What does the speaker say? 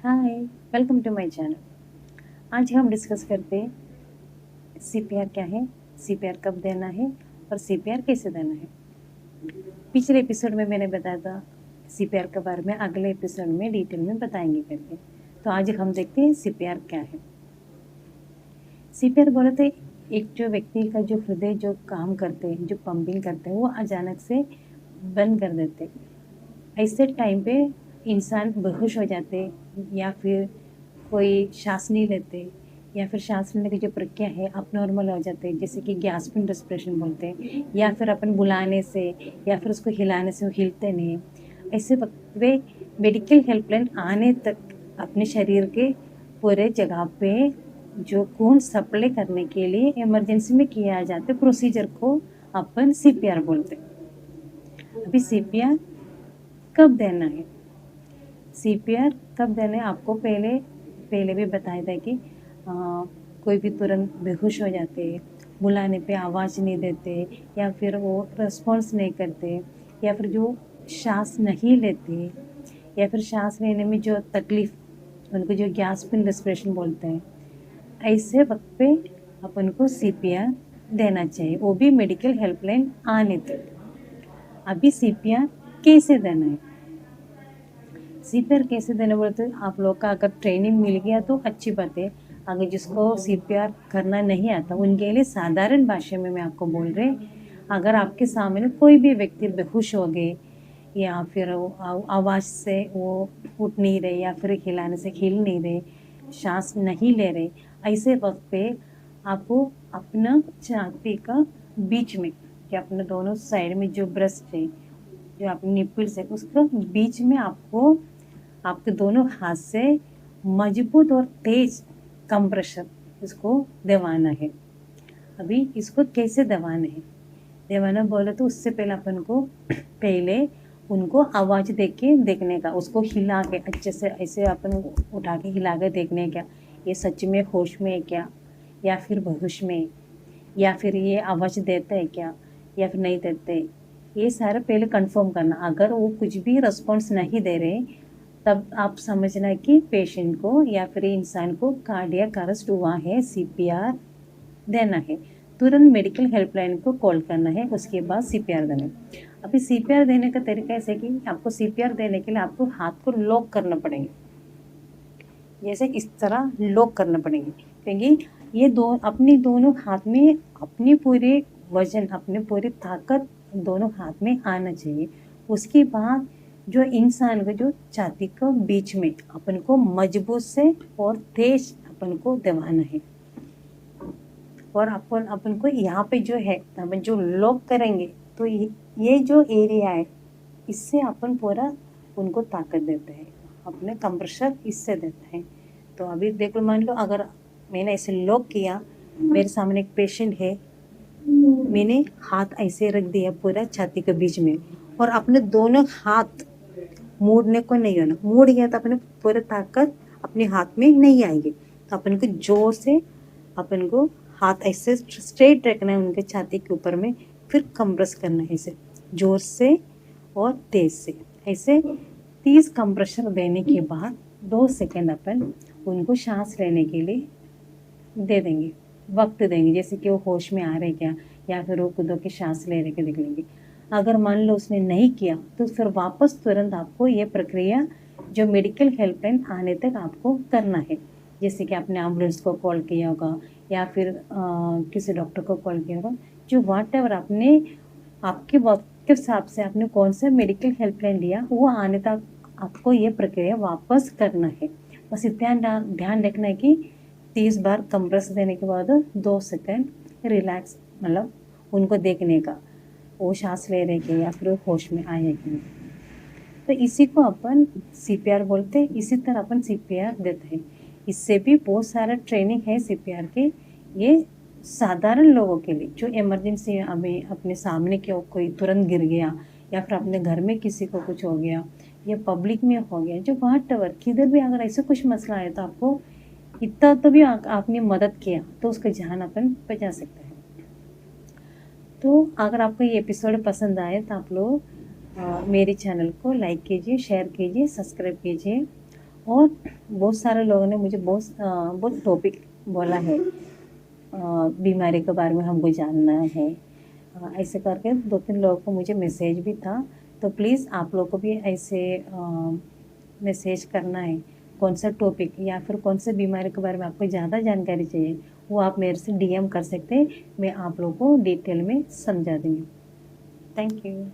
Hi, welcome to my channel. आज हम discuss करते हैं सीपीआर क्या है, सीपीआर कब देना है और सीपीआर कैसे देना है। पिछले एपिसोड में मैंने बताया था सीपीआर के बारे में, अगले एपिसोड में डिटेल में बताएंगे करके। तो आज हम देखते हैं सीपीआर क्या है। सीपीआर बोले तो एक जो व्यक्ति का जो हृदय जो काम करते हैं, जो पंपिंग करते हैं, वो अचानक से बंद कर देते हैं। ऐसे टाइम पे इंसान बेहोश हो जाते या फिर कोई सांस नहीं लेते या फिर सांस लेने की जो प्रक्रिया है अब नॉर्मल हो जाते हैं, जैसे कि गैस्पिंग रेस्पिरेशन बोलते हैं, या फिर अपन बुलाने से या फिर उसको हिलाने से वो हिलते नहीं। ऐसे वक्त वे मेडिकल हेल्पलाइन आने तक अपने शरीर के पूरे जगह पे जो खून सप्लाई करने के लिए इमरजेंसी में किया जाते प्रोसीजर को अपन सीपीआर बोलते हैं। अभी सीपीआर कब देना है, सीपीआर कब देना है आपको पहले पहले भी बताया था कि कोई भी तुरंत बेहोश हो जाते, बुलाने पे आवाज़ नहीं देते या फिर वो रिस्पॉन्स नहीं करते या फिर जो सांस नहीं लेते या फिर सांस लेने में जो तकलीफ, उनको जो गैस्पिंग रेस्पिरेशन बोलते हैं, ऐसे वक्त पे अपन को सीपीआर देना चाहिए, वो भी मेडिकल हेल्पलाइन आने तक। अभी सीपीआर कैसे देना है, सीपीआर कैसे देने बोलते आप लोग का अगर ट्रेनिंग मिल गया तो अच्छी बात है। अगर जिसको सीपीआर करना नहीं आता उनके लिए साधारण भाषा में मैं आपको बोल रही, अगर आपके सामने कोई भी व्यक्ति बेहोश हो गए या फिर आवाज़ से वो उठ नहीं रहे या फिर हिलाने से हिल नहीं रहे, सांस नहीं ले रहे, ऐसे वक्त पे आपको अपना छाती का बीच में या अपने दोनों साइड में जो ब्रेस्ट है, जो अपने निपल्स है, उसका बीच में आपको आपके दोनों हाथ से मजबूत और तेज कंप्रेशर इसको दबाना है। अभी इसको कैसे दबाना है, दबाना बोले तो उससे पहले अपन को पहले उनको आवाज़ दे के देखने का, उसको हिला के अच्छे से ऐसे अपन उठा के हिला के देखने का ये सच में होश में है क्या या फिर बेहोश में, या फिर ये आवाज़ देते हैं क्या या फिर नहीं देते, ये सारा पहले कंफर्म करना। अगर वो कुछ भी रिस्पॉन्स नहीं दे रहे तब आप समझना कि पेशेंट को या फिर इंसान को कार्डियक अरेस्ट हुआ है, सीपीआर देना है। तुरंत मेडिकल हेल्पलाइन को कॉल करना है, उसके बाद सीपीआर देना है। अभी सीपीआर देने का तरीका ऐसे कि आपको सीपीआर देने के लिए आपको हाथ को लॉक करना पड़ेंगे, जैसे इस तरह लॉक करना पड़ेंगे, क्योंकि ये अपने दोनों हाथ में अपनी पूरे वजन, अपनी पूरी ताकत दोनों हाथ में आना चाहिए। उसके बाद जो इंसान को जो छाती को बीच में अपन को मजबूत से और तेज अपन को दबाना है, और अपन को यहाँ पे जो है अपन जो लॉक करेंगे तो ये जो एरिया है इससे अपन पूरा उनको ताकत देते हैं, अपने कंप्रेशर इससे देते हैं। तो अभी देख लो, मान लो अगर मैंने ऐसे लॉक किया, मेरे सामने एक पेशेंट है, मैंने हाथ ऐसे रख दिया पूरा छाती के बीच में और अपने दोनों हाथ मोड़ने को नहीं होना, मुड़ गया तो अपने पूरी ताकत अपने हाथ में नहीं आएगी। तो अपन को जोर से अपन को हाथ ऐसे स्ट्रेट रखना है उनके छाती के ऊपर में, फिर कंप्रेस करना है ऐसे जोर से और तेज से। ऐसे 30 कंप्रेशर देने के बाद 2 सेकंड अपन उनको सांस लेने के लिए दे देंगे, वक्त देंगे, जैसे कि वो होश में आ रहे क्या या फिर वो खुद की सांस ले रहे के देख लेंगे। अगर मान लो उसने नहीं किया तो फिर वापस तुरंत आपको ये प्रक्रिया जो मेडिकल हेल्पलाइन आने तक आपको करना है, जैसे कि आपने एम्बुलेंस को कॉल किया होगा या फिर किसी डॉक्टर को कॉल किया होगा, जो वाट एवर आपने आपके वक्त के हिसाब से आपने कौन सा मेडिकल हेल्पलाइन लिया वो आने तक आपको ये प्रक्रिया वापस करना है। बस इतना ध्यान रखना है कि 30 बार कंप्रेस देने के बाद 2 सेकंड रिलैक्स, मतलब उनको देखने का वो सांस ले रहे के या फिर होश में आए कि नहीं। तो इसी को अपन सीपीआर बोलते हैं, इसी तरह अपन सीपीआर देते हैं। इससे भी बहुत सारा ट्रेनिंग है सीपीआर के, ये साधारण लोगों के लिए जो इमरजेंसी हमें अपने सामने कोई तुरंत गिर गया या फिर अपने घर में किसी को कुछ हो गया या पब्लिक में हो गया, जो वहाँ टवर किधर भी अगर ऐसे कुछ मसला है तो आपको इतना तो भी आपने मदद किया तो उसका जान अपन बचा सकते हैं। तो अगर आपको ये एपिसोड पसंद आए तो आप लोग मेरे चैनल को लाइक कीजिए, शेयर कीजिए, सब्सक्राइब कीजिए और बहुत सारे लोगों ने मुझे बहुत टॉपिक बोला है, बीमारी के बारे में हमको जानना है। ऐसे करके 2-3 लोगों को मुझे मैसेज भी था। तो प्लीज़ आप लोग को भी ऐसे मैसेज करना है, कौन सा टॉपिक या फिर कौन से बीमारी के बारे में आपको ज़्यादा जानकारी चाहिए, वो आप मेरे से डीएम कर सकते हैं। मैं आप लोगों को डिटेल में समझा दूँगी। Thank you.